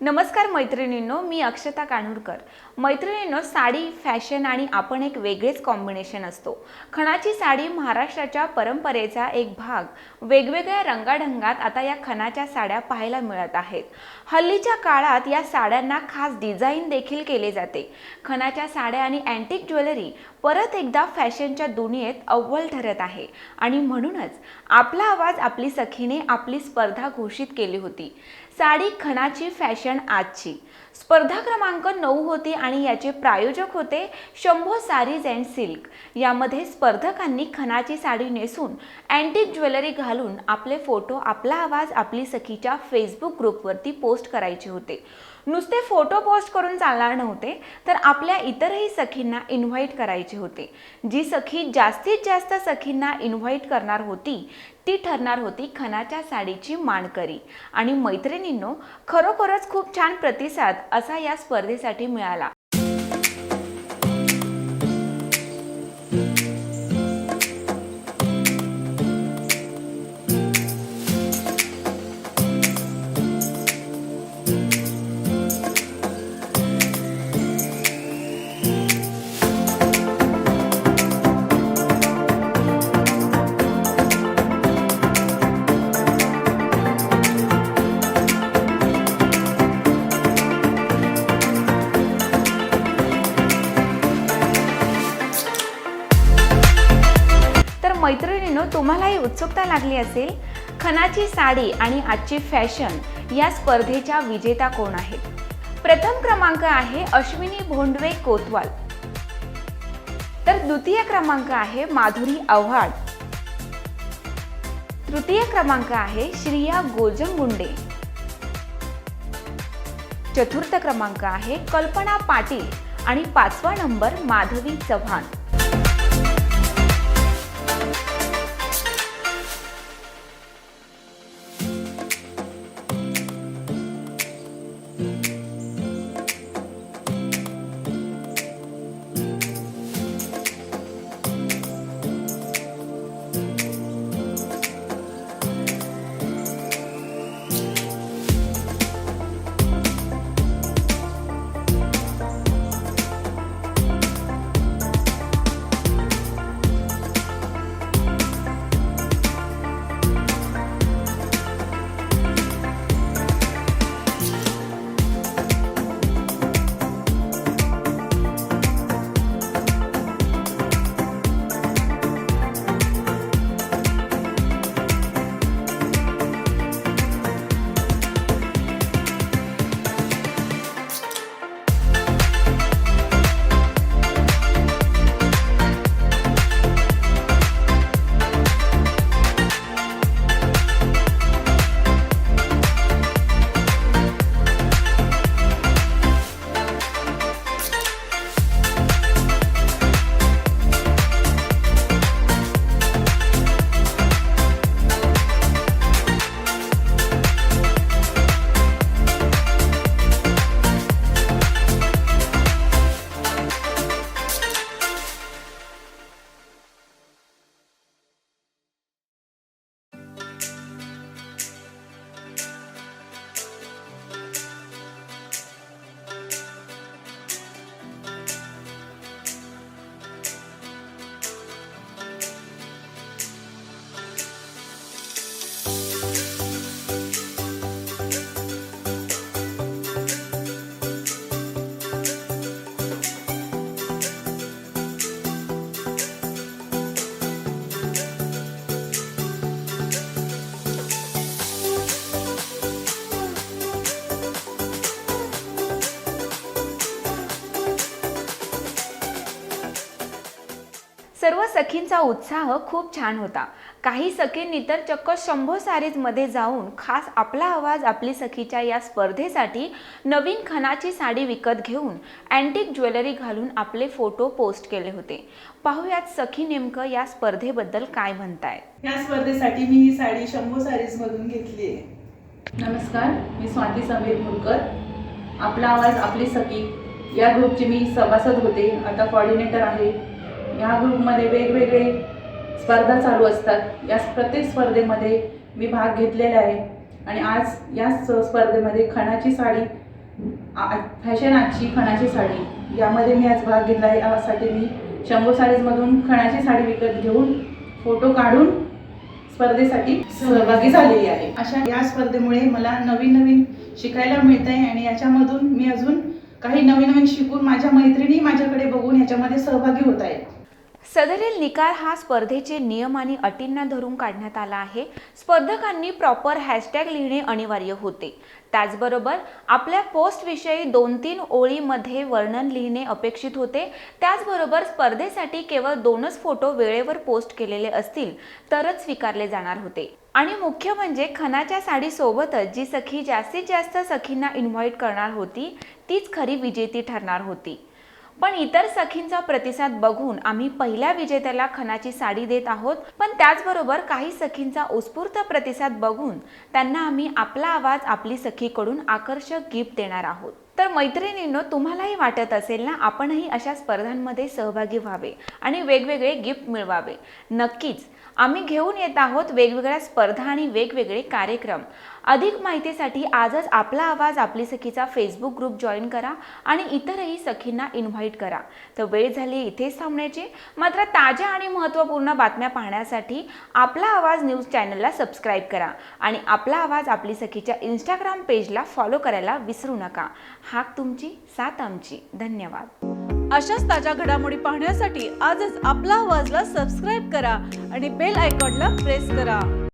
नमस्कार मैत्रिणींनो, मी अक्षता कान्हूरकर। मैत्रिणींनो, साडी फॅशन आणि आपण एक वेगळेच कॉम्बिनेशन असतो। खणाची साडी महाराष्ट्राच्या परंपरेचा एक भाग। वेगवेगळ्या रंगाढंगात आता या खणाच्या साड्या पाहायला मिळत आहेत। हल्लीच्या काळात या साड्यांना खास डिझाइन देखील केले जाते। खणाच्या साड्या आणि अँटिक ज्वेलरी परत एकदा फॅशनच्या दुनियेत अव्वल ठरत आहे आणि म्हणूनच आपला आवाज आपली सखीने आपली स्पर्धा घोषित केली होती। साडी खणाची फॅशन आजची स्पर्धा क्रमांक 9 होती आणि याचे प्रायोजक होते शंभो सारीज अँड सिल्क। यामध्ये स्पर्धकांनी खणाची साडी नेसून अँटिक ज्वेलरी घालून आपले फोटो आपला आवाज आपली सखीच्या फेसबुक ग्रुपवरती पोस्ट करायचे होते। नुसते फोटो पोस्ट करून चालणार नव्हते, तर आपल्या इतरही सखींना इन्व्हाइट करायचे होते। जी सखी जास्तीत जास्त सखींना इन्व्हाइट करणार होती ती ठरणार होती खणाच्या साडीची मानकरी। आणि मैत्रिणींनो, खरोखरच खूप छान प्रतिसाद असा या स्पर्धेसाठी मिळाला। मैत्रिणींनो, तुम्हालाही उत्सुकता लागली असेल खणाची साडी आणि आजची फॅशन या स्पर्धेच्या विजेता कोण आहेत। प्रथम क्रमांक आहे अश्विनी भोंडवे कोतवाल, तर द्वितीय क्रमांक आहे माधुरी आव्हाड, तृतीय क्रमांक आहे श्रिया गोजंगुंडे, चतुर्थ क्रमांक आहे कल्पना पाटील आणि पाचवा नंबर माधवी चव्हाण। सर्व सखींचा उत्साह खूप छान होता। काही सखींनी तर चक्क शंभो सारीज मध्ये जाऊन खास आपला आवाज आपली सखीच्या या स्पर्धेसाठी नवीन खणाची साडी विकत घेऊन अँटिक ज्वेलरी घालून आपले फोटो पोस्ट केले होते। पाहूयात सखी नेमकं या स्पर्धेबद्दल काय म्हणतायत। या स्पर्धेसाठी मी ही साडी शंभो सारीज मधून घेतली आहे। नमस्कार, मी स्वाती समीर मुरकर, आपला आवाज आपली सखी या ग्रुपची मी सभासद होते, आता कोऑर्डिनेटर आहे। या ग्रुपमध्ये वेगवेगळे स्पर्धा चालू असतात। या प्रत्येक स्पर्धेमध्ये मी भाग घेतलेला आहे आणि आज या स्पर्धेमध्ये खणाची साडी फॅशन आजची खणाची साडी यामध्ये मी आज भाग घेतला आहे. यासाठी मी शंभू साडीजमधून खणाची साडी विकत घेऊन फोटो काढून स्पर्धेसाठी सहभागी झालेली आहे. अशा या स्पर्धेमुळे मला नवीन नवीन शिकायला मिळत आहे आणि याच्यामधून मी अजून काही नवीन नवीन शिकून माझ्या मैत्रिणी माझ्याकडे बघून याच्यामध्ये सहभागी होत आहेत. सदरील निकाल हा स्पर्धेचे नियम आणि अटींना धरून काढण्यात आला आहे. स्पर्धकांनी प्रॉपर हॅशटॅग लिहिणे अनिवार्य होते. त्याचबरोबर आपल्या पोस्टविषयी 2-3 ओळीमध्ये वर्णन लिहिणे अपेक्षित होते. त्याचबरोबर स्पर्धेसाठी केवळ 2च फोटो वेळेवर पोस्ट केलेले असतील तरच स्वीकारले जाणार होते. आणि मुख्य म्हणजे खणाच्या साडीसोबतच जी सखी जास्तीत जास्त सखींना इन्व्हाइट करणार होती तीच खरी विजेती ठरणार होती. पण इतर सखींचा प्रतिसाद बघून आम्ही पहिल्या विजेत्याला खणाची साडी देत आहोत. पण त्याचबरोबर काही सखींचा उत्स्फूर्त प्रतिसाद बघून त्यांना आम्ही आपला आवाज आपली सखीकडून आकर्षक गिफ्ट देणार आहोत. तर मैत्रिणींनो, तुम्हालाही वाटत असेल ना आपणही अशा स्पर्धांमध्ये सहभागी व्हावे आणि वेगवेगळे गिफ्ट मिळवावे. नक्कीच आम्ही घेऊन येत आहोत वेगवेगळ्या स्पर्धा आणि वेगवेगळे कार्यक्रम. अधिक माहितीसाठी आजच आपला आवाज आपली सखीचा फेसबुक ग्रुप जॉईन करा आणि इतरही सखींना इन्व्हाइट करा. तर वेळ झाली इथेच थांबण्याची. मात्र ताज्या आणि महत्त्वपूर्ण बातम्या पाहण्यासाठी आपला आवाज न्यूज चॅनलला सबस्क्राईब करा आणि आपला आवाज आपली सखीच्या इंस्टाग्राम पेजला फॉलो करायला विसरू नका. हाक तुमची, साथ आमची. धन्यवाद. अशाच ताज्या घडामोडी पाहण्यासाठी आजच आपला आवाजला सबस्क्राईब करा आणि बेल आयकॉनला प्रेस करा.